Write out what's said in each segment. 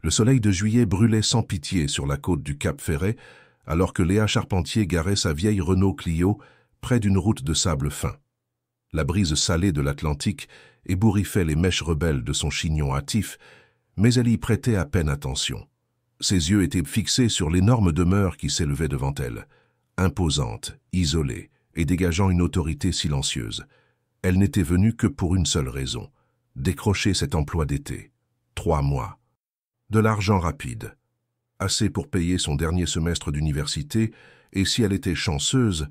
Le soleil de juillet brûlait sans pitié sur la côte du Cap Ferret, alors que Léa Charpentier garait sa vieille Renault Clio près d'une route de sable fin. La brise salée de l'Atlantique ébouriffait les mèches rebelles de son chignon hâtif, mais elle y prêtait à peine attention. Ses yeux étaient fixés sur l'énorme demeure qui s'élevait devant elle, imposante, isolée et dégageant une autorité silencieuse. Elle n'était venue que pour une seule raison, décrocher cet emploi d'été. 3 mois. De l'argent rapide. Assez pour payer son dernier semestre d'université et, si elle était chanceuse,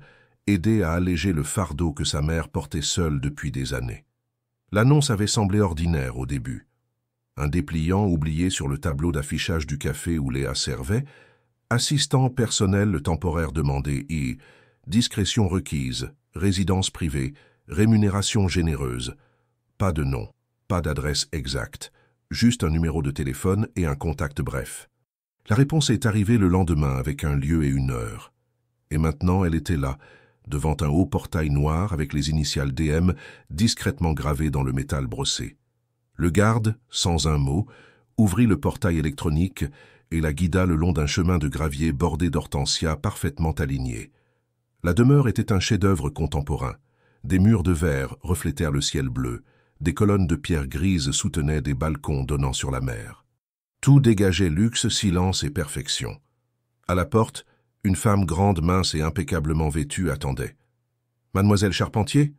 aider à alléger le fardeau que sa mère portait seule depuis des années. L'annonce avait semblé ordinaire au début. Un dépliant oublié sur le tableau d'affichage du café où Léa servait, assistant personnel temporaire demandé et discrétion requise, résidence privée, rémunération généreuse. Pas de nom, pas d'adresse exacte, juste un numéro de téléphone et un contact bref. La réponse est arrivée le lendemain avec un lieu et une heure. Et maintenant elle était là, devant un haut portail noir avec les initiales DM discrètement gravées dans le métal brossé. Le garde, sans un mot, ouvrit le portail électronique et la guida le long d'un chemin de gravier bordé d'hortensias parfaitement alignés. La demeure était un chef-d'œuvre contemporain. Des murs de verre reflétèrent le ciel bleu, des colonnes de pierre grise soutenaient des balcons donnant sur la mer. Tout dégageait luxe, silence et perfection. À la porte, une femme grande, mince et impeccablement vêtue attendait. « Mademoiselle Charpentier »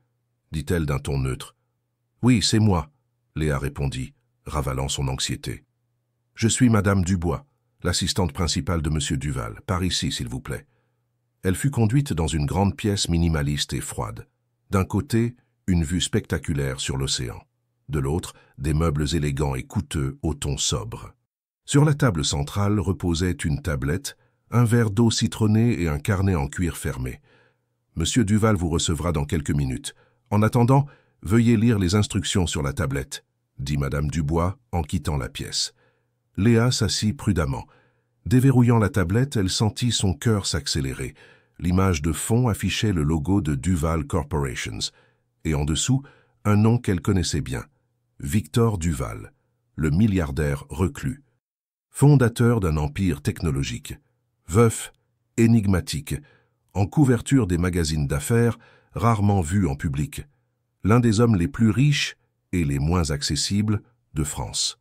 dit-elle d'un ton neutre. « Oui, c'est moi » Léa répondit, ravalant son anxiété. « Je suis Madame Dubois, l'assistante principale de Monsieur Duval. Par ici, s'il vous plaît. » Elle fut conduite dans une grande pièce minimaliste et froide. D'un côté, une vue spectaculaire sur l'océan. De l'autre, des meubles élégants et coûteux au ton sobre. Sur la table centrale reposait une tablette, un verre d'eau citronnée et un carnet en cuir fermé. « Monsieur Duval vous recevra dans quelques minutes. En attendant, veuillez lire les instructions sur la tablette, » dit Madame Dubois en quittant la pièce. Léa s'assit prudemment. Déverrouillant la tablette, elle sentit son cœur s'accélérer. L'image de fond affichait le logo de Duval Corporations, et en dessous, un nom qu'elle connaissait bien, Victor Duval, le milliardaire reclus, fondateur d'un empire technologique, veuf, énigmatique, en couverture des magazines d'affaires, rarement vu en public, l'un des hommes les plus riches et les moins accessibles de France.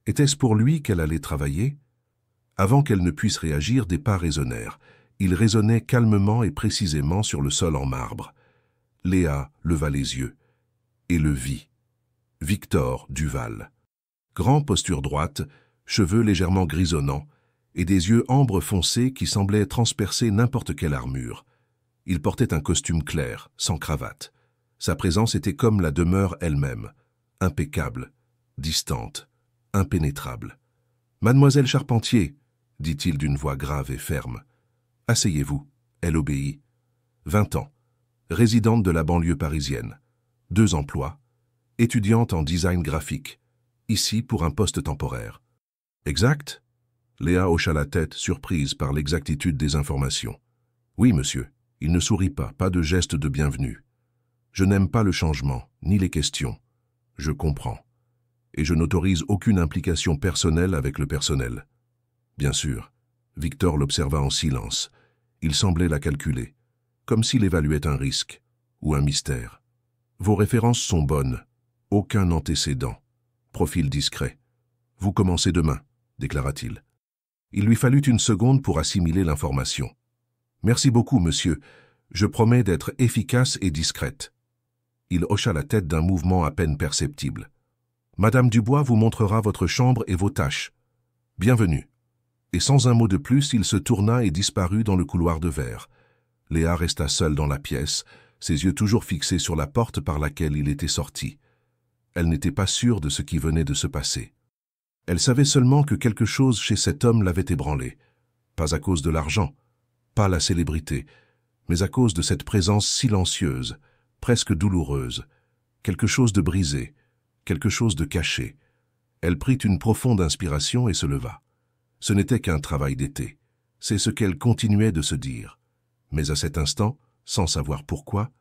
Était-ce pour lui qu'elle allait travailler? Avant qu'elle ne puisse réagir, des pas résonnèrent. Ils résonnaient calmement et précisément sur le sol en marbre. Léa leva les yeux et le vit. Victor Duval. Grand, posture droite, cheveux légèrement grisonnants et des yeux ambre foncé qui semblaient transpercer n'importe quelle armure. Il portait un costume clair, sans cravate. Sa présence était comme la demeure elle-même, impeccable, distante, impénétrable. « Mademoiselle Charpentier » dit-il d'une voix grave et ferme. « Asseyez-vous. » Elle obéit. 20 ans. Résidente de la banlieue parisienne. 2 emplois. Étudiante en design graphique. Ici pour un poste temporaire. « Exact ?» Léa hocha la tête, surprise par l'exactitude des informations. « Oui, monsieur. » Il ne sourit pas de geste de bienvenue. « Je n'aime pas le changement, ni les questions. Je comprends. Et je n'autorise aucune implication personnelle avec le personnel. » Bien sûr. Victor l'observa en silence. Il semblait la calculer, comme s'il évaluait un risque ou un mystère. « Vos références sont bonnes. Aucun antécédent. Profil discret. Vous commencez demain, » déclara-t-il. Il lui fallut une seconde pour assimiler l'information. « Merci beaucoup, monsieur. Je promets d'être efficace et discrète. » Il hocha la tête d'un mouvement à peine perceptible. « Madame Dubois vous montrera votre chambre et vos tâches. Bienvenue. » Et sans un mot de plus, il se tourna et disparut dans le couloir de verre. Léa resta seule dans la pièce, ses yeux toujours fixés sur la porte par laquelle il était sorti. Elle n'était pas sûre de ce qui venait de se passer. Elle savait seulement que quelque chose chez cet homme l'avait ébranlée. Pas à cause de l'argent, pas la célébrité, mais à cause de cette présence silencieuse, presque douloureuse, quelque chose de brisé, quelque chose de caché. Elle prit une profonde inspiration et se leva. Ce n'était qu'un travail d'été. C'est ce qu'elle continuait de se dire. Mais à cet instant, sans savoir pourquoi,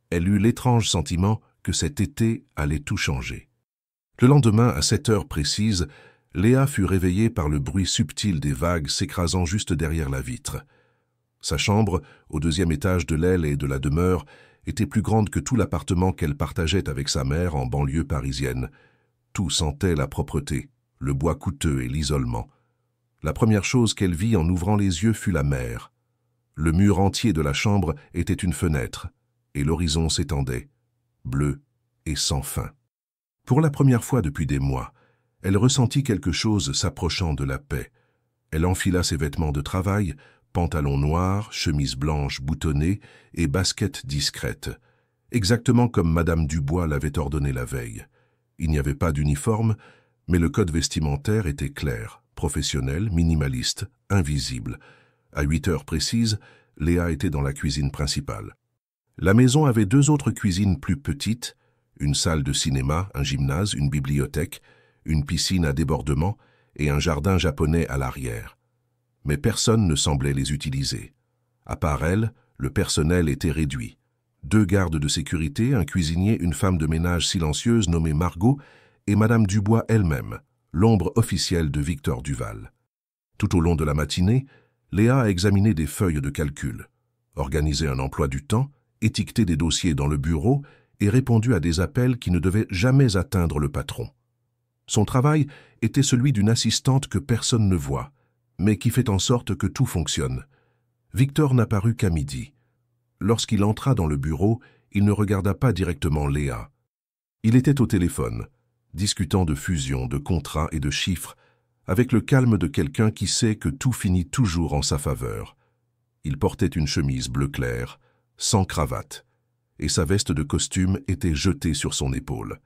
elle eut l'étrange sentiment que cet été allait tout changer. Le lendemain, à 7 heures précises, Léa fut réveillée par le bruit subtil des vagues s'écrasant juste derrière la vitre. Sa chambre, au 2e étage de l'aile et de la demeure, était plus grande que tout l'appartement qu'elle partageait avec sa mère en banlieue parisienne. Tout sentait la propreté, le bois coûteux et l'isolement. La première chose qu'elle vit en ouvrant les yeux fut la mer. Le mur entier de la chambre était une fenêtre, et l'horizon s'étendait, bleu et sans fin. Pour la première fois depuis des mois, elle ressentit quelque chose s'approchant de la paix. Elle enfila ses vêtements de travail, pantalon noir, chemise blanche boutonnée et basket discrète, exactement comme Madame Dubois l'avait ordonné la veille. Il n'y avait pas d'uniforme, mais le code vestimentaire était clair, professionnel, minimaliste, invisible. À 8 heures précises, Léa était dans la cuisine principale. La maison avait 2 autres cuisines plus petites, une salle de cinéma, un gymnase, une bibliothèque, une piscine à débordement et un jardin japonais à l'arrière. Mais personne ne semblait les utiliser. À part elle, le personnel était réduit. 2 gardes de sécurité, un cuisinier, une femme de ménage silencieuse nommée Margot et Madame Dubois elle-même, l'ombre officielle de Victor Duval. Tout au long de la matinée, Léa a examiné des feuilles de calcul, organisé un emploi du temps, étiqueté des dossiers dans le bureau et répondu à des appels qui ne devaient jamais atteindre le patron. Son travail était celui d'une assistante que personne ne voit, mais qui fait en sorte que tout fonctionne. Victor n'apparut qu'à midi. Lorsqu'il entra dans le bureau, il ne regarda pas directement Léa. Il était au téléphone, discutant de fusion, de contrats et de chiffres, avec le calme de quelqu'un qui sait que tout finit toujours en sa faveur. Il portait une chemise bleu clair, sans cravate, et sa veste de costume était jetée sur son épaule.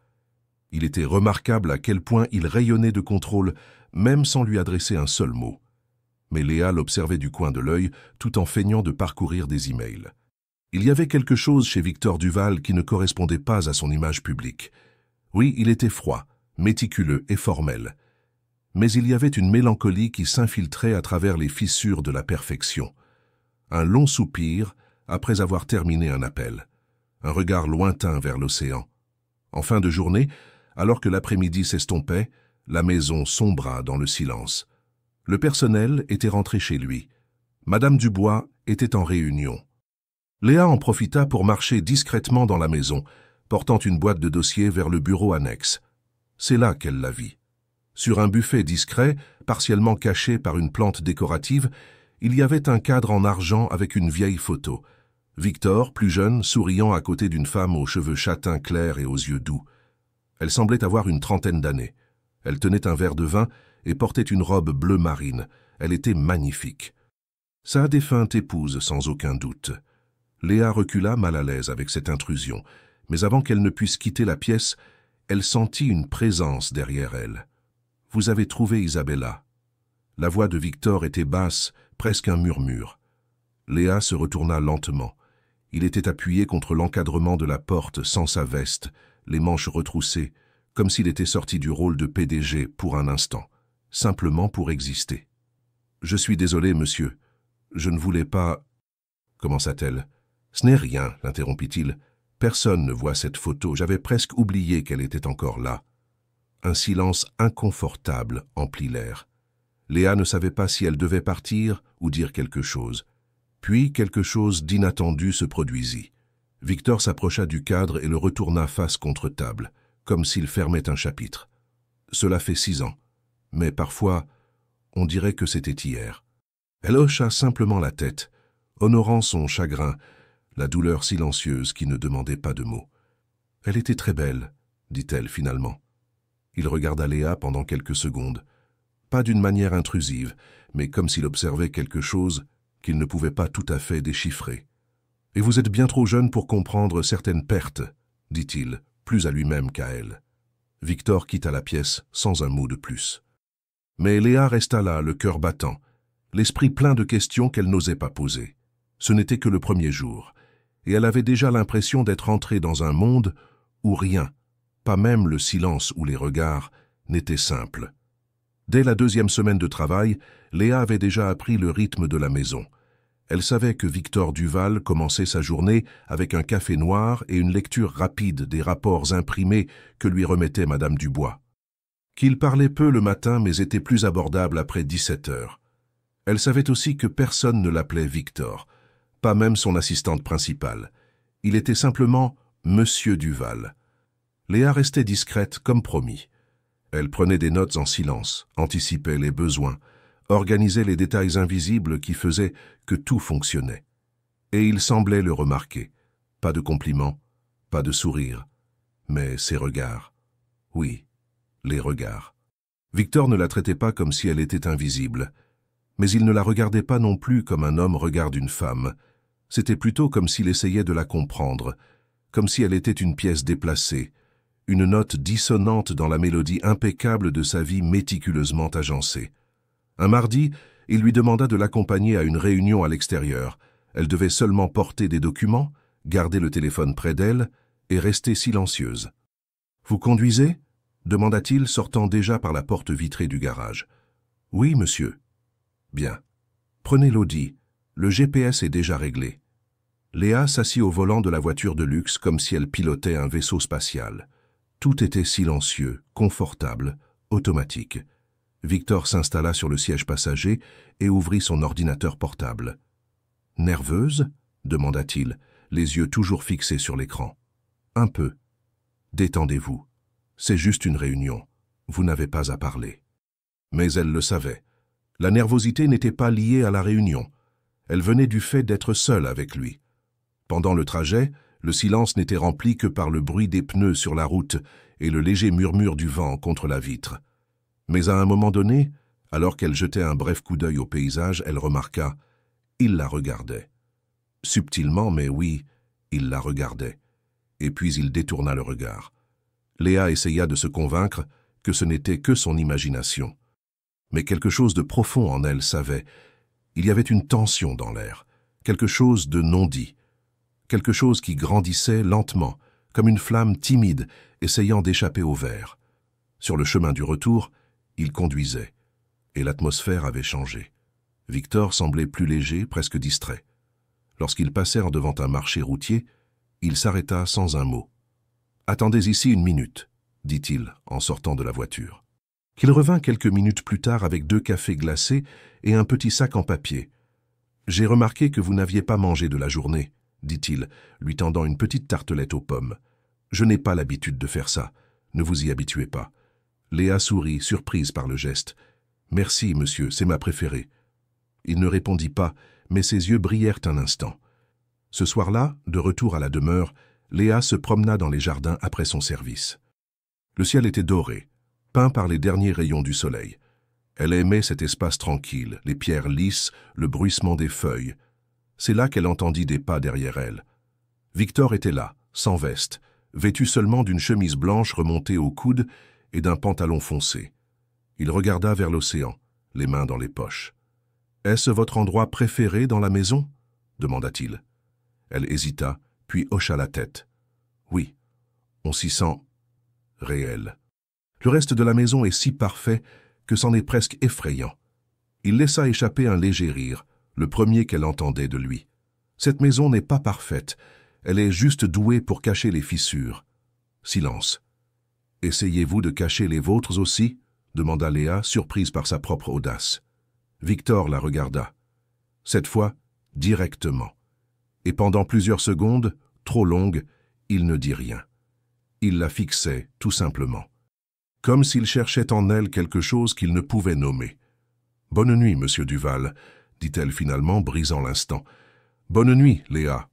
Il était remarquable à quel point il rayonnait de contrôle, même sans lui adresser un seul mot. Mais Léa l'observait du coin de l'œil, tout en feignant de parcourir des emails. Il y avait quelque chose chez Victor Duval qui ne correspondait pas à son image publique. Oui, il était froid, méticuleux et formel. Mais il y avait une mélancolie qui s'infiltrait à travers les fissures de la perfection. Un long soupir après avoir terminé un appel. Un regard lointain vers l'océan. En fin de journée, alors que l'après-midi s'estompait, la maison sombra dans le silence. Le personnel était rentré chez lui. Madame Dubois était en réunion. Léa en profita pour marcher discrètement dans la maison, portant une boîte de dossiers vers le bureau annexe. C'est là qu'elle la vit. Sur un buffet discret, partiellement caché par une plante décorative, il y avait un cadre en argent avec une vieille photo. Victor, plus jeune, souriant à côté d'une femme aux cheveux châtains clairs et aux yeux doux. Elle semblait avoir une trentaine d'années. Elle tenait un verre de vin et portait une robe bleu marine. Elle était magnifique. Sa défunte épouse, sans aucun doute. Léa recula mal à l'aise avec cette intrusion, mais avant qu'elle ne puisse quitter la pièce, elle sentit une présence derrière elle. « Vous avez trouvé Isabella ?» La voix de Victor était basse, presque un murmure. Léa se retourna lentement. Il était appuyé contre l'encadrement de la porte sans sa veste, les manches retroussées, comme s'il était sorti du rôle de PDG pour un instant, simplement pour exister. « Je suis désolé, monsieur. Je ne voulais pas... » commença-t-elle. « Ce n'est rien, l'interrompit-il. Personne ne voit cette photo. J'avais presque oublié qu'elle était encore là. » Un silence inconfortable emplit l'air. Léa ne savait pas si elle devait partir ou dire quelque chose. Puis quelque chose d'inattendu se produisit. Victor s'approcha du cadre et le retourna face contre table, comme s'il fermait un chapitre. Cela fait 6 ans, mais parfois, on dirait que c'était hier. Elle hocha simplement la tête, honorant son chagrin, la douleur silencieuse qui ne demandait pas de mots. « Elle était très belle, » dit-elle finalement. Il regarda Léa pendant quelques secondes, pas d'une manière intrusive, mais comme s'il observait quelque chose qu'il ne pouvait pas tout à fait déchiffrer. « Et vous êtes bien trop jeune pour comprendre certaines pertes, » dit-il, plus à lui-même qu'à elle. Victor quitta la pièce sans un mot de plus. Mais Léa resta là, le cœur battant, l'esprit plein de questions qu'elle n'osait pas poser. Ce n'était que le premier jour, et elle avait déjà l'impression d'être entrée dans un monde où rien, pas même le silence ou les regards, n'était simple. Dès la 2e semaine de travail, Léa avait déjà appris le rythme de la maison. Elle savait que Victor Duval commençait sa journée avec un café noir et une lecture rapide des rapports imprimés que lui remettait Madame Dubois. qu'il parlait peu le matin mais était plus abordable après 17 heures. Elle savait aussi que personne ne l'appelait Victor, pas même son assistante principale. Il était simplement Monsieur Duval. Léa restait discrète comme promis. Elle prenait des notes en silence, anticipait les besoins, organisait les détails invisibles qui faisaient que tout fonctionnait. Et il semblait le remarquer. Pas de compliments, pas de sourires, mais ses regards. Oui, les regards. Victor ne la traitait pas comme si elle était invisible, mais il ne la regardait pas non plus comme un homme regarde une femme. C'était plutôt comme s'il essayait de la comprendre, comme si elle était une pièce déplacée, une note dissonante dans la mélodie impeccable de sa vie méticuleusement agencée. Un mardi, il lui demanda de l'accompagner à une réunion à l'extérieur. Elle devait seulement porter des documents, garder le téléphone près d'elle et rester silencieuse. « Vous conduisez » demanda-t-il, sortant déjà par la porte vitrée du garage. « Oui, monsieur. »« Bien. Prenez l'Audi. Le GPS est déjà réglé. » Léa s'assit au volant de la voiture de luxe comme si elle pilotait un vaisseau spatial. Tout était silencieux, confortable, automatique. Victor s'installa sur le siège passager et ouvrit son ordinateur portable. « Nerveuse » demanda-t-il, les yeux toujours fixés sur l'écran. « Un peu. Détendez-vous. C'est juste une réunion. Vous n'avez pas à parler. » Mais elle le savait. La nervosité n'était pas liée à la réunion. Elle venait du fait d'être seule avec lui. Pendant le trajet, le silence n'était rempli que par le bruit des pneus sur la route et le léger murmure du vent contre la vitre. Mais à un moment donné, alors qu'elle jetait un bref coup d'œil au paysage, elle remarqua « il la regardait ». Subtilement, mais oui, il la regardait. Et puis il détourna le regard. Léa essaya de se convaincre que ce n'était que son imagination. Mais quelque chose de profond en elle savait. Il y avait une tension dans l'air, quelque chose de non dit. Quelque chose qui grandissait lentement, comme une flamme timide essayant d'échapper au verre. Sur le chemin du retour, il conduisait, et l'atmosphère avait changé. Victor semblait plus léger, presque distrait. Lorsqu'ils passèrent devant un marché routier, il s'arrêta sans un mot. « Attendez ici une minute, » dit-il en sortant de la voiture. Qu'il revint quelques minutes plus tard avec 2 cafés glacés et un petit sac en papier. « J'ai remarqué que vous n'aviez pas mangé de la journée, » dit-il, lui tendant une petite tartelette aux pommes. « Je n'ai pas l'habitude de faire ça. Ne vous y habituez pas. » Léa sourit, surprise par le geste. « Merci, monsieur, c'est ma préférée. » Il ne répondit pas, mais ses yeux brillèrent un instant. Ce soir-là, de retour à la demeure, Léa se promena dans les jardins après son service. Le ciel était doré, peint par les derniers rayons du soleil. Elle aimait cet espace tranquille, les pierres lisses, le bruissement des feuilles. C'est là qu'elle entendit des pas derrière elle. Victor était là, sans veste, vêtu seulement d'une chemise blanche remontée au coude et d'un pantalon foncé. Il regarda vers l'océan, les mains dans les poches. « Est-ce votre endroit préféré dans la maison ?» demanda-t-il. Elle hésita, puis hocha la tête. « Oui, on s'y sent réel. Le reste de la maison est si parfait que c'en est presque effrayant. » Il laissa échapper un léger rire, le premier qu'elle entendait de lui. « Cette maison n'est pas parfaite, elle est juste douée pour cacher les fissures. » Silence. « Essayez-vous de cacher les vôtres aussi ?» demanda Léa, surprise par sa propre audace. Victor la regarda. Cette fois, directement. Et pendant plusieurs secondes, trop longues, il ne dit rien. Il la fixait, tout simplement. Comme s'il cherchait en elle quelque chose qu'il ne pouvait nommer. « Bonne nuit, monsieur Duval », dit-elle finalement, brisant l'instant. « Bonne nuit, Léa. »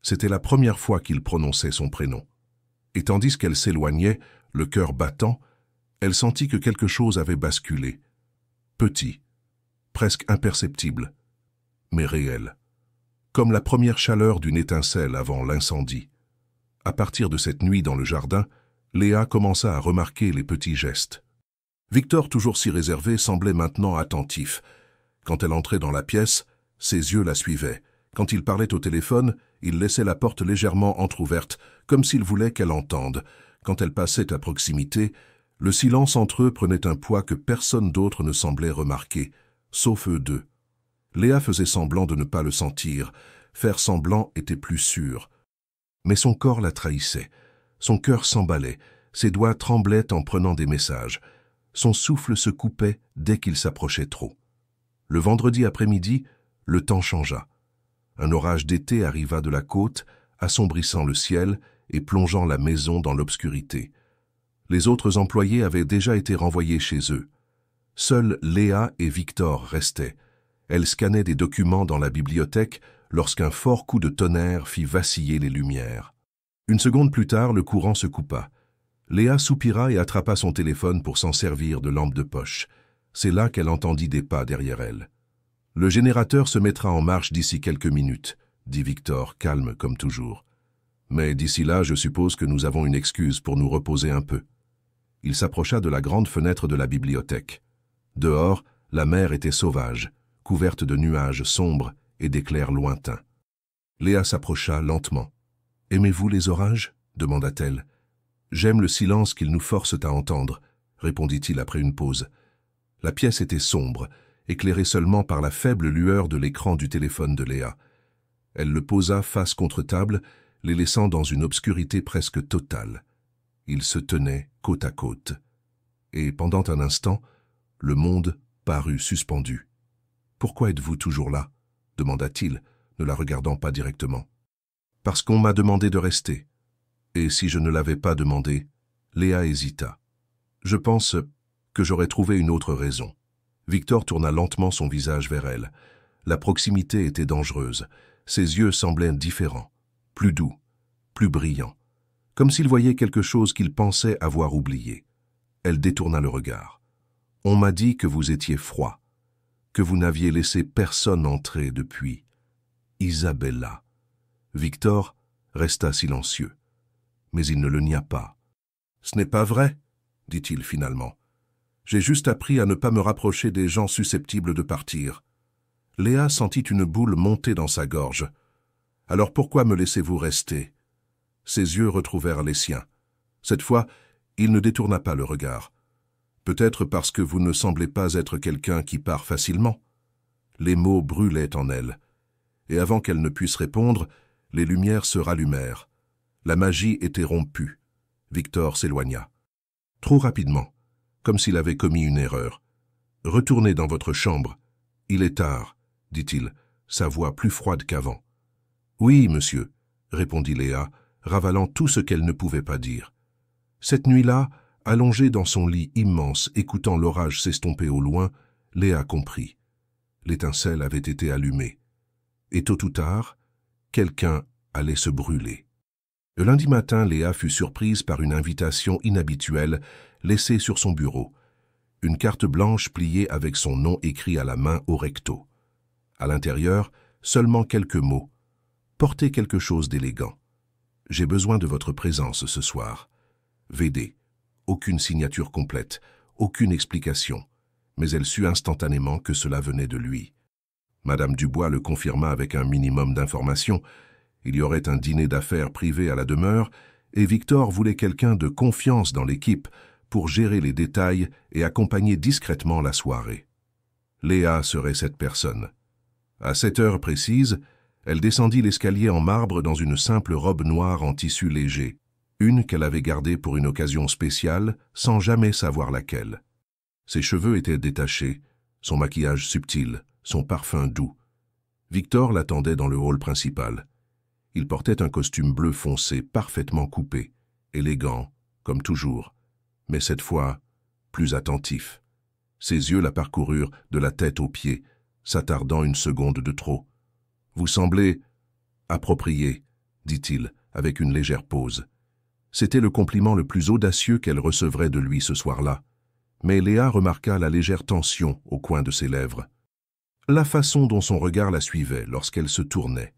C'était la première fois qu'il prononçait son prénom. Et tandis qu'elle s'éloignait, le cœur battant, elle sentit que quelque chose avait basculé. Petit, presque imperceptible, mais réel. Comme la première chaleur d'une étincelle avant l'incendie. À partir de cette nuit dans le jardin, Léa commença à remarquer les petits gestes. Victor, toujours si réservé, semblait maintenant attentif. Quand elle entrait dans la pièce, ses yeux la suivaient. Quand il parlait au téléphone, il laissait la porte légèrement entr'ouverte, comme s'il voulait qu'elle entende. Quand elle passait à proximité, le silence entre eux prenait un poids que personne d'autre ne semblait remarquer, sauf eux deux. Léa faisait semblant de ne pas le sentir. Faire semblant était plus sûr. Mais son corps la trahissait. Son cœur s'emballait. Ses doigts tremblaient en prenant des messages. son souffle se coupait dès qu'il s'approchait trop. Le vendredi après-midi, le temps changea. Un orage d'été arriva de la côte, assombrissant le ciel et plongeant la maison dans l'obscurité. Les autres employés avaient déjà été renvoyés chez eux. Seuls Léa et Victor restaient. Elles scannaient des documents dans la bibliothèque lorsqu'un fort coup de tonnerre fit vaciller les lumières. Une seconde plus tard, le courant se coupa. Léa soupira et attrapa son téléphone pour s'en servir de lampe de poche. C'est là qu'elle entendit des pas derrière elle. « Le générateur se mettra en marche d'ici quelques minutes », dit Victor, calme comme toujours. « Mais d'ici là, je suppose que nous avons une excuse pour nous reposer un peu. » Il s'approcha de la grande fenêtre de la bibliothèque. Dehors, la mer était sauvage, couverte de nuages sombres et d'éclairs lointains. Léa s'approcha lentement. « Aimez-vous les orages ?» demanda-t-elle. « J'aime le silence qu'ils nous forcent à entendre », répondit-il après une pause. La pièce était sombre, éclairée seulement par la faible lueur de l'écran du téléphone de Léa. Elle le posa face contre table, les laissant dans une obscurité presque totale. Ils se tenaient côte à côte. Et pendant un instant, le monde parut suspendu. « Pourquoi êtes-vous toujours là ?» demanda-t-il, ne la regardant pas directement. « Parce qu'on m'a demandé de rester. » Et si je ne l'avais pas demandé, Léa hésita. « Je pense que j'aurais trouvé une autre raison. » Victor tourna lentement son visage vers elle. La proximité était dangereuse. Ses yeux semblaient différents, plus doux, plus brillants, comme s'il voyait quelque chose qu'il pensait avoir oublié. Elle détourna le regard. « On m'a dit que vous étiez froid, que vous n'aviez laissé personne entrer depuis. Isabella. » Victor resta silencieux, mais il ne le nia pas. « Ce n'est pas vrai, » dit-il finalement. « J'ai juste appris à ne pas me rapprocher des gens susceptibles de partir. » Léa sentit une boule monter dans sa gorge. « Alors pourquoi me laissez-vous rester ?» Ses yeux retrouvèrent les siens. Cette fois, il ne détourna pas le regard. « Peut-être parce que vous ne semblez pas être quelqu'un qui part facilement. » Les mots brûlaient en elle. Et avant qu'elle ne puisse répondre, les lumières se rallumèrent. La magie était rompue. Victor s'éloigna. Trop rapidement, comme s'il avait commis une erreur. « Retournez dans votre chambre. Il est tard, » dit-il, sa voix plus froide qu'avant. « Oui, monsieur, » répondit Léa, ravalant tout ce qu'elle ne pouvait pas dire. Cette nuit-là, allongée dans son lit immense, écoutant l'orage s'estomper au loin, Léa comprit. L'étincelle avait été allumée. Et tôt ou tard, quelqu'un allait se brûler. Le lundi matin, Léa fut surprise par une invitation inhabituelle laissée sur son bureau. Une carte blanche pliée avec son nom écrit à la main au recto. À l'intérieur, seulement quelques mots. Portez quelque chose d'élégant. J'ai besoin de votre présence ce soir. VD. Aucune signature complète, aucune explication. Mais elle sut instantanément que cela venait de lui. Madame Dubois le confirma avec un minimum d'informations. Il y aurait un dîner d'affaires privé à la demeure, et Victor voulait quelqu'un de confiance dans l'équipe pour gérer les détails et accompagner discrètement la soirée. Léa serait cette personne. À 7 heures précises, elle descendit l'escalier en marbre dans une simple robe noire en tissu léger, une qu'elle avait gardée pour une occasion spéciale, sans jamais savoir laquelle. Ses cheveux étaient détachés, son maquillage subtil, son parfum doux. Victor l'attendait dans le hall principal. Il portait un costume bleu foncé parfaitement coupé, élégant, comme toujours, mais cette fois plus attentif. Ses yeux la parcoururent de la tête aux pieds, s'attardant une seconde de trop. « Vous semblez approprié, » dit-il, avec une légère pause. C'était le compliment le plus audacieux qu'elle recevrait de lui ce soir-là, mais Léa remarqua la légère tension au coin de ses lèvres. La façon dont son regard la suivait lorsqu'elle se tournait.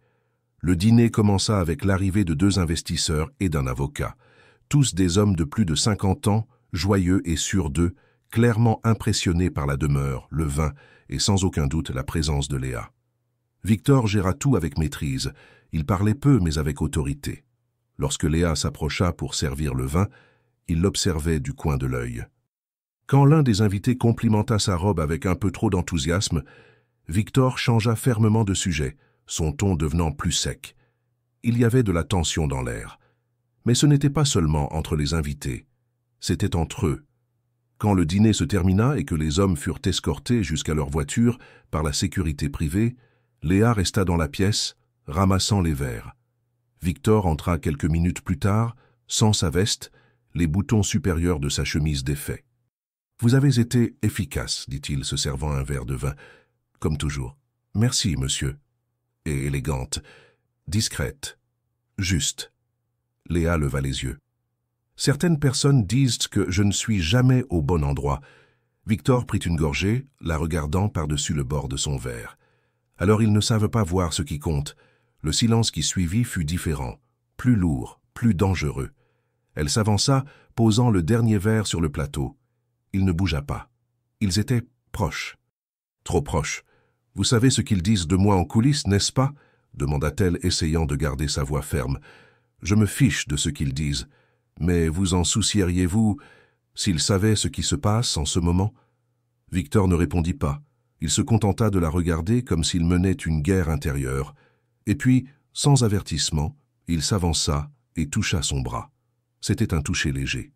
Le dîner commença avec l'arrivée de 2 investisseurs et d'un avocat, tous des hommes de plus de 50 ans, joyeux et sûrs d'eux, clairement impressionnés par la demeure, le vin et sans aucun doute la présence de Léa. Victor géra tout avec maîtrise. Il parlait peu mais avec autorité. Lorsque Léa s'approcha pour servir le vin, il l'observait du coin de l'œil. Quand l'un des invités complimenta sa robe avec un peu trop d'enthousiasme, Victor changea fermement de sujet, son ton devenant plus sec. Il y avait de la tension dans l'air. Mais ce n'était pas seulement entre les invités, c'était entre eux. Quand le dîner se termina et que les hommes furent escortés jusqu'à leur voiture par la sécurité privée, Léa resta dans la pièce, ramassant les verres. Victor entra quelques minutes plus tard, sans sa veste, les boutons supérieurs de sa chemise défaits. « Vous avez été efficace, dit-il, se servant un verre de vin. Comme toujours. Merci, monsieur. Et élégante, discrète, juste. » Léa leva les yeux. « Certaines personnes disent que je ne suis jamais au bon endroit. » Victor prit une gorgée, la regardant par-dessus le bord de son verre. « Alors ils ne savent pas voir ce qui compte. » Le silence qui suivit fut différent, plus lourd, plus dangereux. Elle s'avança, posant le dernier verre sur le plateau. Il ne bougea pas. Ils étaient proches. Trop proches. « Vous savez ce qu'ils disent de moi en coulisses, n'est-ce pas ?» demanda-t-elle, essayant de garder sa voix ferme. « Je me fiche de ce qu'ils disent. Mais vous en soucieriez-vous s'ils savaient ce qui se passe en ce moment ?» Victor ne répondit pas. Il se contenta de la regarder comme s'il menait une guerre intérieure. Et puis, sans avertissement, il s'avança et toucha son bras. C'était un toucher léger,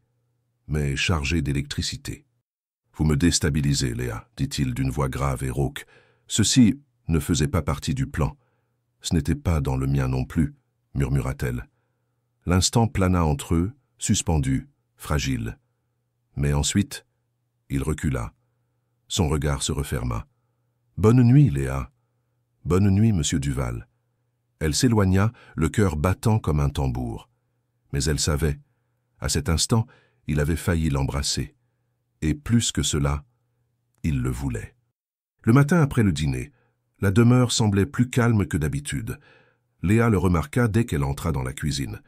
mais chargé d'électricité. « Vous me déstabilisez, Léa, dit-il d'une voix grave et rauque. Ceci ne faisait pas partie du plan. Ce n'était pas dans le mien non plus, murmura-t-elle. L'instant plana entre eux, suspendu, fragile. Mais ensuite, il recula. Son regard se referma. « Bonne nuit, Léa. Bonne nuit, monsieur Duval. » Elle s'éloigna, le cœur battant comme un tambour. Mais elle savait. À cet instant, il avait failli l'embrasser. Et plus que cela, il le voulait. Le matin après le dîner, la demeure semblait plus calme que d'habitude. Léa le remarqua dès qu'elle entra dans la cuisine.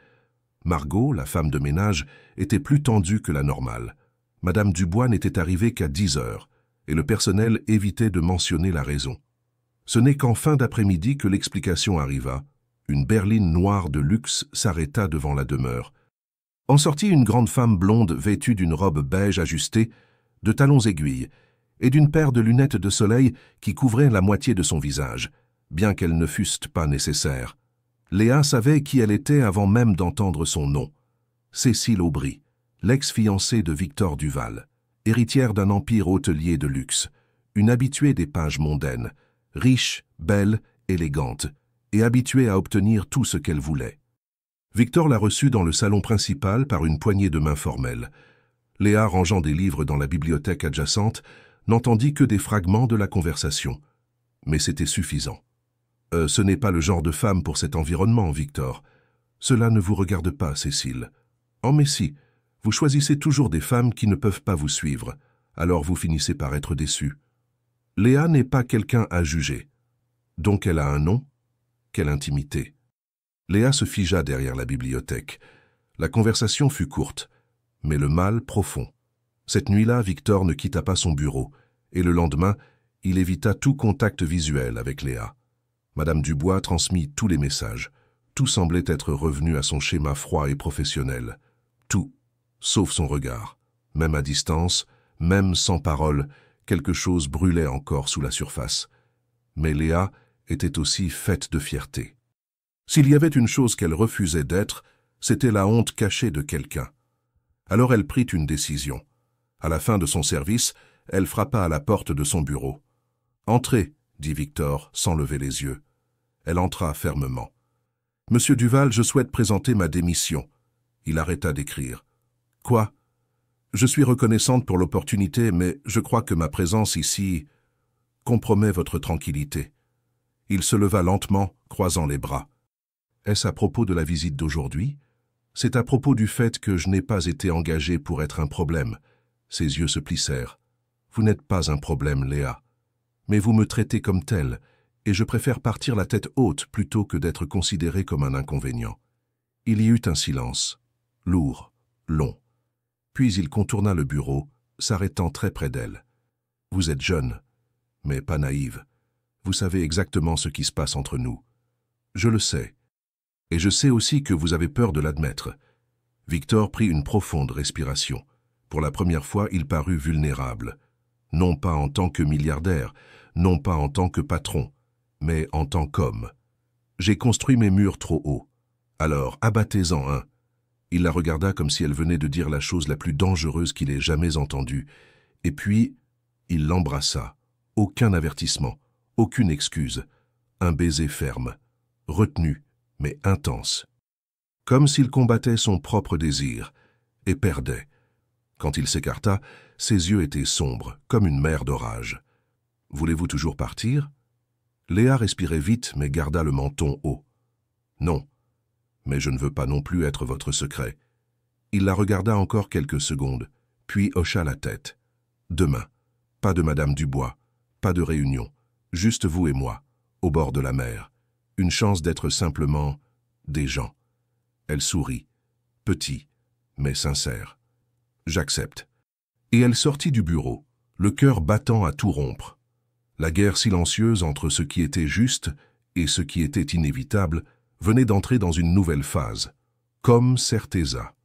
Margot, la femme de ménage, était plus tendue que la normale. Madame Dubois n'était arrivée qu'à 10 heures, et le personnel évitait de mentionner la raison. Ce n'est qu'en fin d'après-midi que l'explication arriva. Une berline noire de luxe s'arrêta devant la demeure. En sortit une grande femme blonde vêtue d'une robe beige ajustée, de talons aiguilles, et d'une paire de lunettes de soleil qui couvraient la moitié de son visage, bien qu'elles ne fussent pas nécessaires. Léa savait qui elle était avant même d'entendre son nom. Cécile Aubry, l'ex-fiancée de Victor Duval, héritière d'un empire hôtelier de luxe, une habituée des pages mondaines, riche, belle, élégante, et habituée à obtenir tout ce qu'elle voulait. Victor la reçut dans le salon principal par une poignée de main formelle. Léa, rangeant des livres dans la bibliothèque adjacente, n'entendit que des fragments de la conversation. Mais c'était suffisant. Ce n'est pas le genre de femme pour cet environnement, Victor. Cela ne vous regarde pas, Cécile. Oh mais si, vous choisissez toujours des femmes qui ne peuvent pas vous suivre, alors vous finissez par être déçu. Léa n'est pas quelqu'un à juger. Donc elle a un nom? Quelle intimité. Léa se figea derrière la bibliothèque. La conversation fut courte, mais le mal profond. Cette nuit-là, Victor ne quitta pas son bureau, et le lendemain, il évita tout contact visuel avec Léa. Madame Dubois transmit tous les messages. Tout semblait être revenu à son schéma froid et professionnel. Tout, sauf son regard. Même à distance, même sans parole, quelque chose brûlait encore sous la surface. Mais Léa était aussi faite de fierté. S'il y avait une chose qu'elle refusait d'être, c'était la honte cachée de quelqu'un. Alors elle prit une décision. À la fin de son service, elle frappa à la porte de son bureau. « Entrez », dit Victor, sans lever les yeux. Elle entra fermement. « Monsieur Duval, je souhaite présenter ma démission. » Il arrêta d'écrire. « Quoi ? Je suis reconnaissante pour l'opportunité, mais je crois que ma présence ici compromet votre tranquillité. » Il se leva lentement, croisant les bras. « Est-ce à propos de la visite d'aujourd'hui ? C'est à propos du fait que je n'ai pas été engagé pour être un problème. » Ses yeux se plissèrent. « Vous n'êtes pas un problème, Léa. Mais vous me traitez comme telle, et je préfère partir la tête haute plutôt que d'être considéré comme un inconvénient. » Il y eut un silence, lourd, long. Puis il contourna le bureau, s'arrêtant très près d'elle. « Vous êtes jeune, mais pas naïve. Vous savez exactement ce qui se passe entre nous. Je le sais. Et je sais aussi que vous avez peur de l'admettre. » Victor prit une profonde respiration. Pour la première fois, il parut vulnérable. Non pas en tant que milliardaire, non pas en tant que patron, mais en tant qu'homme. « J'ai construit mes murs trop haut. Alors abattez-en un. Il la regarda comme si elle venait de dire la chose la plus dangereuse qu'il ait jamais entendue. Et puis, il l'embrassa. Aucun avertissement, aucune excuse. Un baiser ferme, retenu, mais intense. Comme s'il combattait son propre désir, et perdait. Quand il s'écarta, ses yeux étaient sombres, comme une mer d'orage. « Voulez-vous toujours partir ?» Léa respirait vite, mais garda le menton haut. « Non, mais je ne veux pas non plus être votre secret. » Il la regarda encore quelques secondes, puis hocha la tête. « Demain, pas de Madame Dubois, pas de réunion, juste vous et moi, au bord de la mer. Une chance d'être simplement des gens. » Elle sourit, petit, mais sincère. « J'accepte. » Et elle sortit du bureau, le cœur battant à tout rompre. La guerre silencieuse entre ce qui était juste et ce qui était inévitable venait d'entrer dans une nouvelle phase, comme certeza.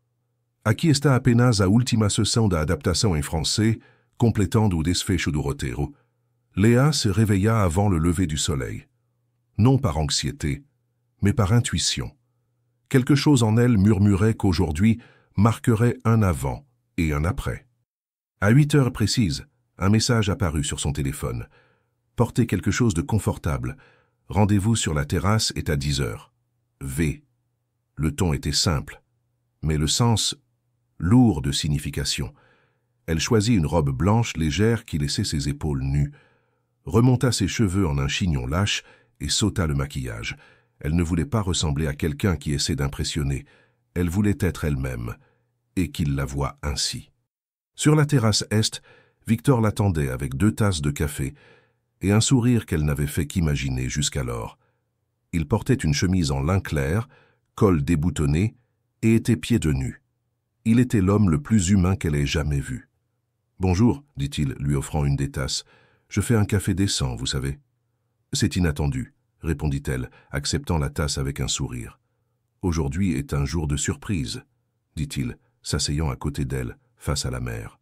Aqui está apenas a última sessão da adaptação em français, completando o desfecho do roteiro. Léa se réveilla avant le lever du soleil. Non par anxiété, mais par intuition. Quelque chose en elle murmurait qu'aujourd'hui marquerait un avant et un après. À 8 heures précises, un message apparut sur son téléphone. Portez quelque chose de confortable. Rendez-vous sur la terrasse est à 10 heures. V. Le ton était simple, mais le sens lourd de signification. Elle choisit une robe blanche légère qui laissait ses épaules nues, remonta ses cheveux en un chignon lâche et sauta le maquillage. Elle ne voulait pas ressembler à quelqu'un qui essaie d'impressionner. Elle voulait être elle-même, et qu'il la voie ainsi. Sur la terrasse est, Victor l'attendait avec 2 tasses de café et un sourire qu'elle n'avait fait qu'imaginer jusqu'alors. Il portait une chemise en lin clair, col déboutonné et était pieds de nu. Il était l'homme le plus humain qu'elle ait jamais vu. « Bonjour, dit-il, lui offrant une des tasses. « Je fais un café décent, vous savez. »« C'est inattendu, » répondit-elle, acceptant la tasse avec un sourire. « Aujourd'hui est un jour de surprise, » dit-il, s'asseyant à côté d'elle, face à la mer.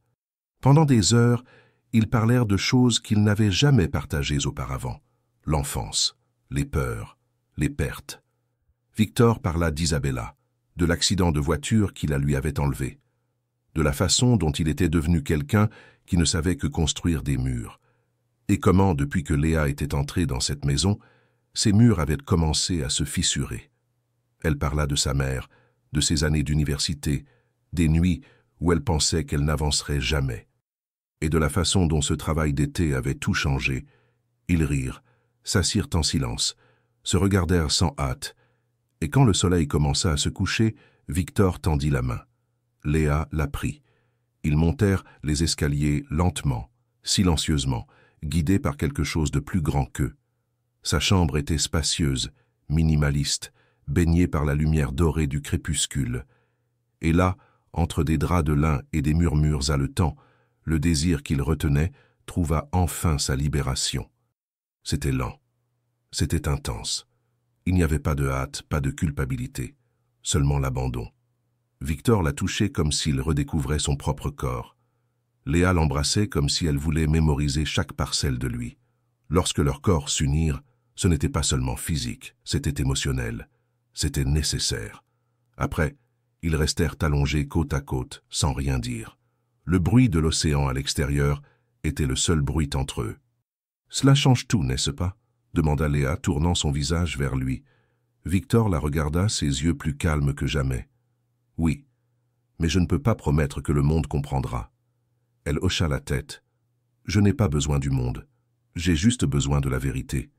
Pendant des heures, ils parlèrent de choses qu'ils n'avaient jamais partagées auparavant. L'enfance, les peurs, les pertes. Victor parla d'Isabella, de l'accident de voiture qui la lui avait enlevée, de la façon dont il était devenu quelqu'un qui ne savait que construire des murs, et comment, depuis que Léa était entrée dans cette maison, ces murs avaient commencé à se fissurer. Elle parla de sa mère, de ses années d'université, des nuits où elle pensait qu'elle n'avancerait jamais, et de la façon dont ce travail d'été avait tout changé. Ils rirent, s'assirent en silence, se regardèrent sans hâte, et quand le soleil commença à se coucher, Victor tendit la main. Léa la prit. Ils montèrent les escaliers lentement, silencieusement, guidés par quelque chose de plus grand qu'eux. Sa chambre était spacieuse, minimaliste, baignée par la lumière dorée du crépuscule. Et là, entre des draps de lin et des murmures haletants, le désir qu'il retenait trouva enfin sa libération. C'était lent, c'était intense. Il n'y avait pas de hâte, pas de culpabilité, seulement l'abandon. Victor la touchait comme s'il redécouvrait son propre corps. Léa l'embrassait comme si elle voulait mémoriser chaque parcelle de lui. Lorsque leurs corps s'unirent, ce n'était pas seulement physique, c'était émotionnel, c'était nécessaire. Après, ils restèrent allongés côte à côte, sans rien dire. Le bruit de l'océan à l'extérieur était le seul bruit entre eux. « Cela change tout, n'est-ce pas ?» demanda Léa, tournant son visage vers lui. Victor la regarda, ses yeux plus calmes que jamais. « Oui, mais je ne peux pas promettre que le monde comprendra. » Elle hocha la tête. « Je n'ai pas besoin du monde. J'ai juste besoin de la vérité. »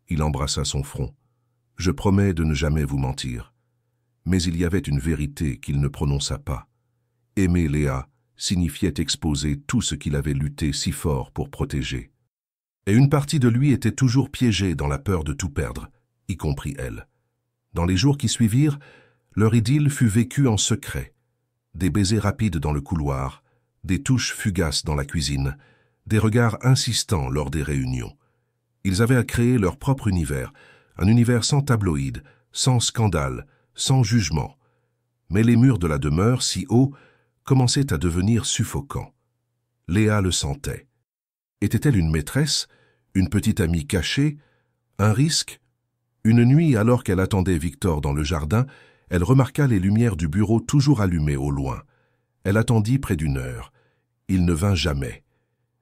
Il embrassa son front. « Je promets de ne jamais vous mentir. » Mais il y avait une vérité qu'il ne prononça pas. Aimer Léa signifiait exposer tout ce qu'il avait lutté si fort pour protéger. Et une partie de lui était toujours piégée dans la peur de tout perdre, y compris elle. Dans les jours qui suivirent, leur idylle fut vécue en secret. Des baisers rapides dans le couloir, des touches fugaces dans la cuisine, des regards insistants lors des réunions. Ils avaient à créer leur propre univers, un univers sans tabloïd, sans scandale, sans jugement. Mais les murs de la demeure, si hauts, commençaient à devenir suffocants. Léa le sentait. Était-elle une maîtresse, une petite amie cachée, un risque? Une nuit, alors qu'elle attendait Victor dans le jardin, Elle remarqua les lumières du bureau toujours allumées au loin. Elle attendit près d'une heure. Il ne vint jamais.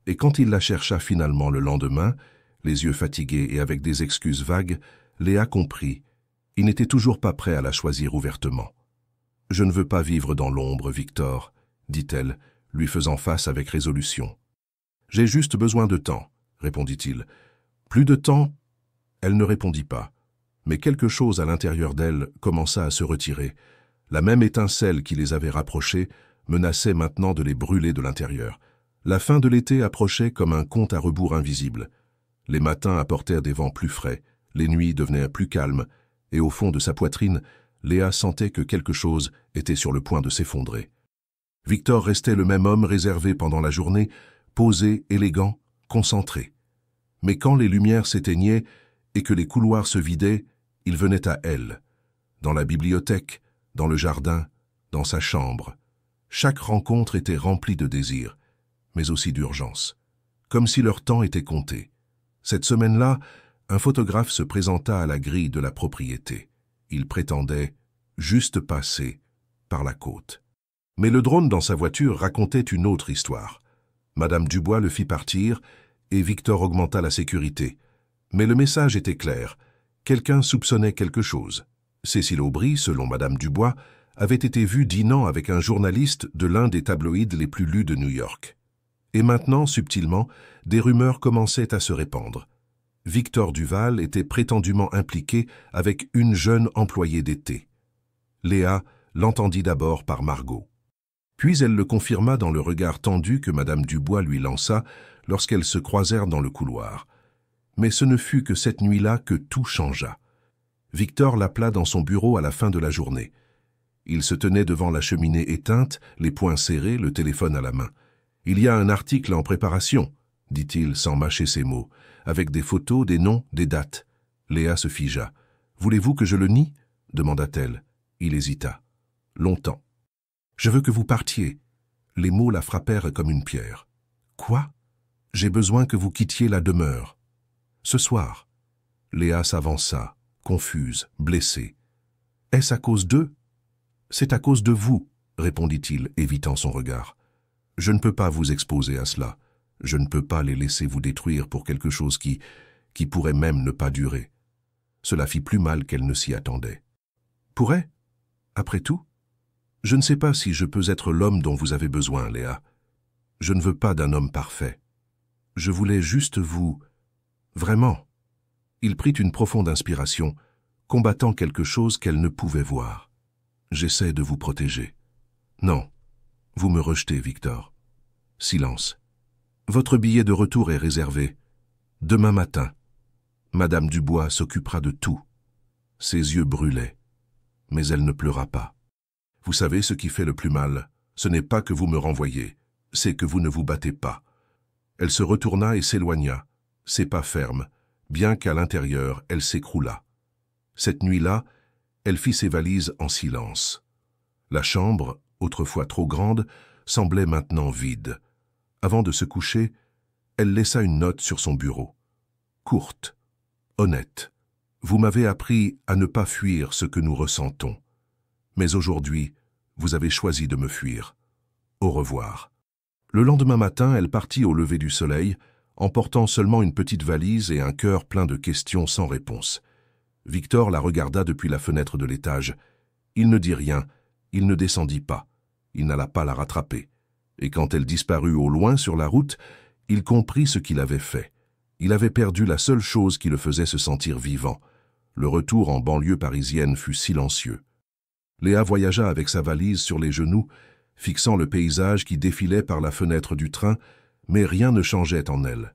Et quand il la chercha finalement le lendemain, les yeux fatigués et avec des excuses vagues, Léa comprit. Il n'était toujours pas prêt à la choisir ouvertement. « Je ne veux pas vivre dans l'ombre, Victor », dit-elle, lui faisant face avec résolution. « J'ai juste besoin de temps », répondit-il. « Plus de temps ?» Elle ne répondit pas. Mais quelque chose à l'intérieur d'elle commença à se retirer. La même étincelle qui les avait rapprochés menaçait maintenant de les brûler de l'intérieur. La fin de l'été approchait comme un compte à rebours invisible. Les matins apportèrent des vents plus frais, les nuits devenaient plus calmes, et au fond de sa poitrine, Léa sentait que quelque chose était sur le point de s'effondrer. Victor restait le même homme réservé pendant la journée, posé, élégant, concentré. Mais quand les lumières s'éteignaient et que les couloirs se vidaient, il venait à elle, dans la bibliothèque, dans le jardin, dans sa chambre. Chaque rencontre était remplie de désir, mais aussi d'urgence, comme si leur temps était compté. Cette semaine-là, un photographe se présenta à la grille de la propriété. Il prétendait juste passer par la côte. Mais le drone dans sa voiture racontait une autre histoire. Madame Dubois le fit partir et Victor augmenta la sécurité. Mais le message était clair. Quelqu'un soupçonnait quelque chose. Cécile Aubry, selon Madame Dubois, avait été vue dînant avec un journaliste de l'un des tabloïds les plus lus de New York. Et maintenant, subtilement, des rumeurs commençaient à se répandre. Victor Duval était prétendument impliqué avec une jeune employée d'été. Léa l'entendit d'abord par Margot. Puis elle le confirma dans le regard tendu que Madame Dubois lui lança lorsqu'elles se croisèrent dans le couloir. Mais ce ne fut que cette nuit-là que tout changea. Victor l'appela dans son bureau à la fin de la journée. Il se tenait devant la cheminée éteinte, les poings serrés, le téléphone à la main. « Il y a un article en préparation », dit-il sans mâcher ses mots, avec des photos, des noms, des dates. Léa se figea. « Voulez-vous que je le nie ?» demanda-t-elle. Il hésita. Longtemps. « Je veux que vous partiez. » Les mots la frappèrent comme une pierre. « Quoi ? J'ai besoin que vous quittiez la demeure. » « Ce soir. » Léa s'avança, confuse, blessée. « Est-ce à cause d'eux ?»« C'est à cause de vous, » répondit-il, évitant son regard. « Je ne peux pas vous exposer à cela. Je ne peux pas les laisser vous détruire pour quelque chose qui pourrait même ne pas durer. » Cela fit plus mal qu'elle ne s'y attendait. « Pourrait ? Après tout ? Je ne sais pas si je peux être l'homme dont vous avez besoin, Léa. Je ne veux pas d'un homme parfait. Je voulais juste vous... Vraiment. » Il prit une profonde inspiration, combattant quelque chose qu'elle ne pouvait voir. « J'essaie de vous protéger. »« Non. Vous me rejetez, Victor. » Silence. « Votre billet de retour est réservé. Demain matin. Madame Dubois s'occupera de tout. » Ses yeux brûlaient, mais elle ne pleura pas. « Vous savez ce qui fait le plus mal, ce n'est pas que vous me renvoyez, c'est que vous ne vous battez pas. » Elle se retourna et s'éloigna, ses pas fermes, bien qu'à l'intérieur, elle s'écroula. Cette nuit-là, elle fit ses valises en silence. La chambre, autrefois trop grande, semblait maintenant vide. Avant de se coucher, elle laissa une note sur son bureau. Courte, honnête. Vous m'avez appris à ne pas fuir ce que nous ressentons. Mais aujourd'hui, vous avez choisi de me fuir. Au revoir. Le lendemain matin, elle partit au lever du soleil, emportant seulement une petite valise et un cœur plein de questions sans réponse. Victor la regarda depuis la fenêtre de l'étage. Il ne dit rien, il ne descendit pas. Il n'alla pas la rattraper. Et quand elle disparut au loin sur la route, il comprit ce qu'il avait fait. Il avait perdu la seule chose qui le faisait se sentir vivant. Le retour en banlieue parisienne fut silencieux. Léa voyagea avec sa valise sur les genoux, fixant le paysage qui défilait par la fenêtre du train, mais rien ne changeait en elle.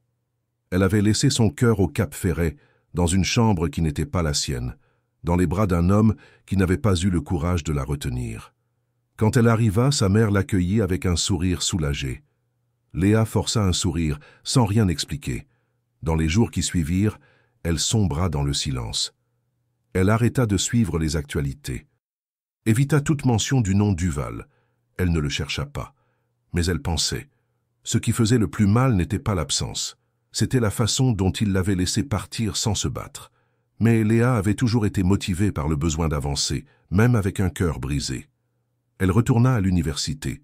Elle avait laissé son cœur au Cap Ferret, dans une chambre qui n'était pas la sienne, dans les bras d'un homme qui n'avait pas eu le courage de la retenir. Quand elle arriva, sa mère l'accueillit avec un sourire soulagé. Léa força un sourire, sans rien expliquer. Dans les jours qui suivirent, elle sombra dans le silence. Elle arrêta de suivre les actualités. Évita toute mention du nom Duval. Elle ne le chercha pas. Mais elle pensait. Ce qui faisait le plus mal n'était pas l'absence. C'était la façon dont il l'avait laissé partir sans se battre. Mais Léa avait toujours été motivée par le besoin d'avancer, même avec un cœur brisé. Elle retourna à l'université,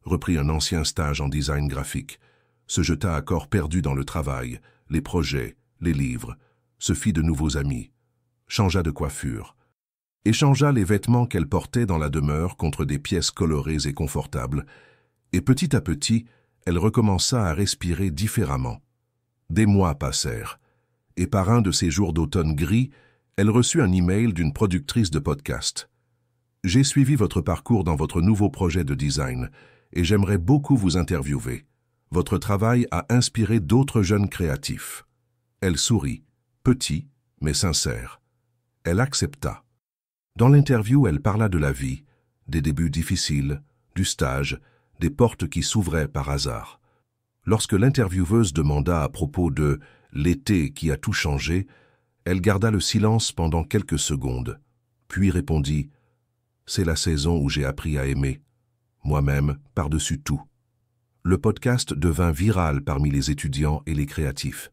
reprit un ancien stage en design graphique, se jeta à corps perdu dans le travail, les projets, les livres, se fit de nouveaux amis, changea de coiffure, échangea les vêtements qu'elle portait dans la demeure contre des pièces colorées et confortables, et petit à petit, elle recommença à respirer différemment. Des mois passèrent, et par un de ces jours d'automne gris, elle reçut un email d'une productrice de podcast. « J'ai suivi votre parcours dans votre nouveau projet de design, et j'aimerais beaucoup vous interviewer. Votre travail a inspiré d'autres jeunes créatifs. » Elle sourit, petit, mais sincère. Elle accepta. Dans l'interview, elle parla de la vie, des débuts difficiles, du stage, des portes qui s'ouvraient par hasard. Lorsque l'intervieweuse demanda à propos de « l'été qui a tout changé », elle garda le silence pendant quelques secondes, puis répondit « C'est la saison où j'ai appris à aimer, moi-même par-dessus tout ». Le podcast devint viral parmi les étudiants et les créatifs.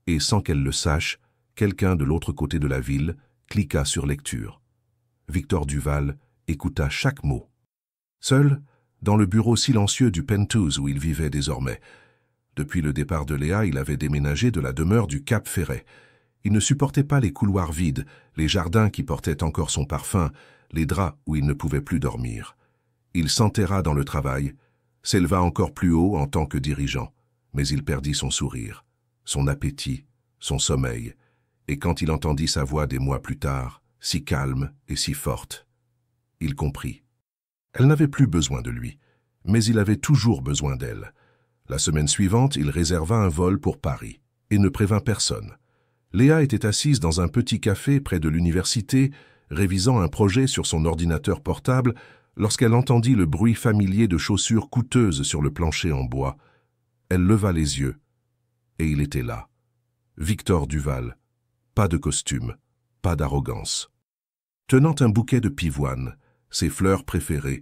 Et sans qu'elle le sache, quelqu'un de l'autre côté de la ville cliqua sur lecture. Victor Duval écouta chaque mot. Seul, dans le bureau silencieux du penthouse où il vivait désormais. Depuis le départ de Léa, il avait déménagé de la demeure du Cap Ferret. Il ne supportait pas les couloirs vides, les jardins qui portaient encore son parfum, les draps où il ne pouvait plus dormir. Il s'enterra dans le travail, s'éleva encore plus haut en tant que dirigeant, mais il perdit son sourire, son appétit, son sommeil, et quand il entendit sa voix des mois plus tard, si calme et si forte, il comprit. Elle n'avait plus besoin de lui, mais il avait toujours besoin d'elle. La semaine suivante, il réserva un vol pour Paris et ne prévint personne. Léa était assise dans un petit café près de l'université, révisant un projet sur son ordinateur portable, lorsqu'elle entendit le bruit familier de chaussures coûteuses sur le plancher en bois. Elle leva les yeux, et il était là. Victor Duval. Pas de costume, pas d'arrogance. Tenant un bouquet de pivoine, ses fleurs préférées,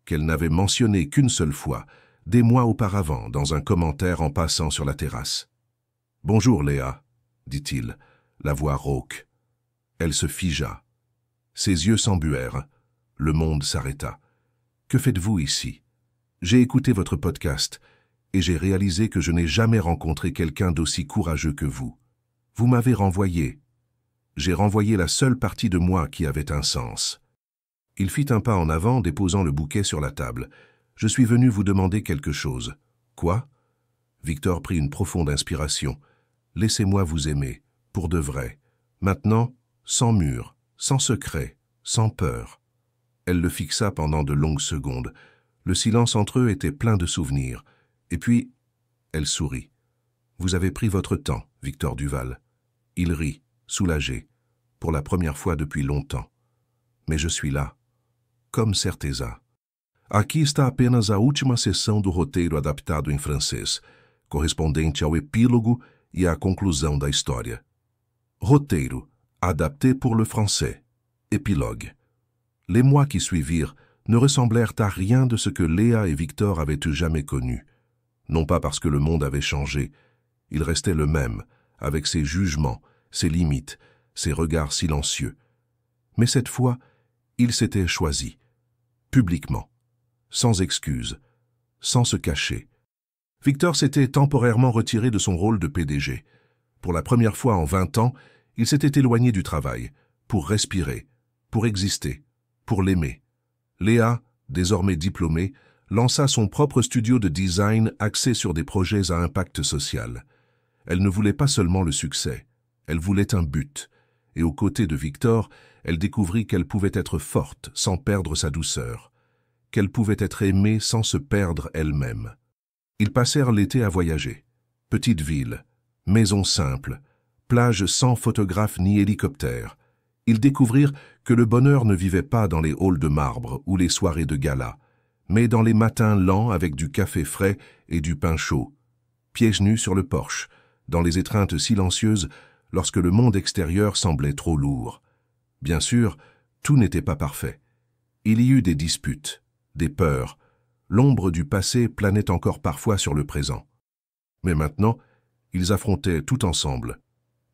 qu'elle n'avait mentionnées qu'une seule fois, des mois auparavant, dans un commentaire en passant sur la terrasse. « Bonjour, Léa », dit-il, la voix rauque. Elle se figea. Ses yeux s'embuèrent. Le monde s'arrêta. « Que faites-vous ici ? J'ai écouté votre podcast et j'ai réalisé que je n'ai jamais rencontré quelqu'un d'aussi courageux que vous. Vous m'avez renvoyé. J'ai renvoyé la seule partie de moi qui avait un sens. » Il fit un pas en avant, déposant le bouquet sur la table. « Je suis venu vous demander quelque chose. »« Quoi ?» Victor prit une profonde inspiration. « Laissez-moi vous aimer, pour de vrai. Maintenant, sans mur, sans secret, sans peur. » Elle le fixa pendant de longues secondes. Le silence entre eux était plein de souvenirs. Et puis, elle sourit. « Vous avez pris votre temps, Victor Duval. » Il rit, soulagé, pour la première fois depuis longtemps. « Mais je suis là. Comme certeza. » Aqui está apenas a última seção do roteiro adaptado em francês, correspondente ao epílogo e à conclusão da história. Roteiro, adapté pour le français. Épilogue. Les mois qui suivirent ne ressemblèrent à rien de ce que Léa et Victor avaient jamais connu. Non pas parce que le monde avait changé, il restait le même, avec ses jugements, ses limites, ses regards silencieux. Mais cette fois, il s'était choisi, publiquement, sans excuse, sans se cacher. Victor s'était temporairement retiré de son rôle de PDG. Pour la première fois en 20 ans, il s'était éloigné du travail, pour respirer, pour exister, pour l'aimer. Léa, désormais diplômée, lança son propre studio de design axé sur des projets à impact social. Elle ne voulait pas seulement le succès, elle voulait un but. Et aux côtés de Victor, elle découvrit qu'elle pouvait être forte sans perdre sa douceur, qu'elle pouvait être aimée sans se perdre elle-même. Ils passèrent l'été à voyager. Petite ville, maison simple, plage sans photographe ni hélicoptère. Ils découvrirent que le bonheur ne vivait pas dans les halls de marbre ou les soirées de gala, mais dans les matins lents avec du café frais et du pain chaud, pieds nus sur le porche, dans les étreintes silencieuses lorsque le monde extérieur semblait trop lourd. Bien sûr, tout n'était pas parfait. Il y eut des disputes, des peurs. L'ombre du passé planait encore parfois sur le présent. Mais maintenant, ils affrontaient tout ensemble,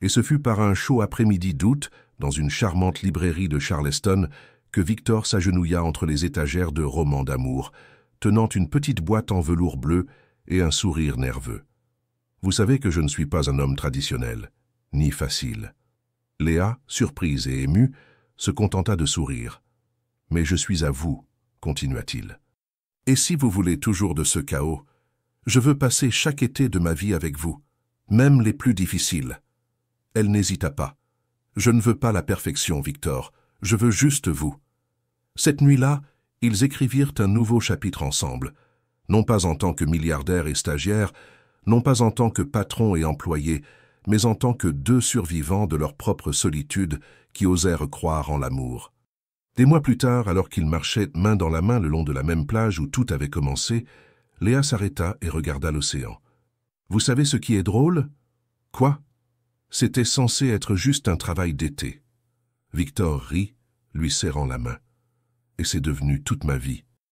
Et ce fut par un chaud après-midi d'août, dans une charmante librairie de Charleston, que Victor s'agenouilla entre les étagères de romans d'amour, tenant une petite boîte en velours bleu et un sourire nerveux. Vous savez que je ne suis pas un homme traditionnel, ni facile. Léa, surprise et émue, se contenta de sourire. « Mais je suis à vous, » continua-t-il. « Et si vous voulez toujours de ce chaos, je veux passer chaque été de ma vie avec vous, même les plus difficiles. » Elle n'hésita pas. « Je ne veux pas la perfection, Victor, je veux juste vous. » Cette nuit-là, ils écrivirent un nouveau chapitre ensemble, non pas en tant que milliardaire et stagiaire, non pas en tant que patron et employé, mais en tant que deux survivants de leur propre solitude qui osèrent croire en l'amour. Des mois plus tard, alors qu'ils marchaient main dans la main le long de la même plage où tout avait commencé, Léa s'arrêta et regarda l'océan. « Vous savez ce qui est drôle ? » ?»« Quoi ? » ?»« C'était censé être juste un travail d'été. » Victor rit, lui serrant la main. « Et c'est devenu toute ma vie.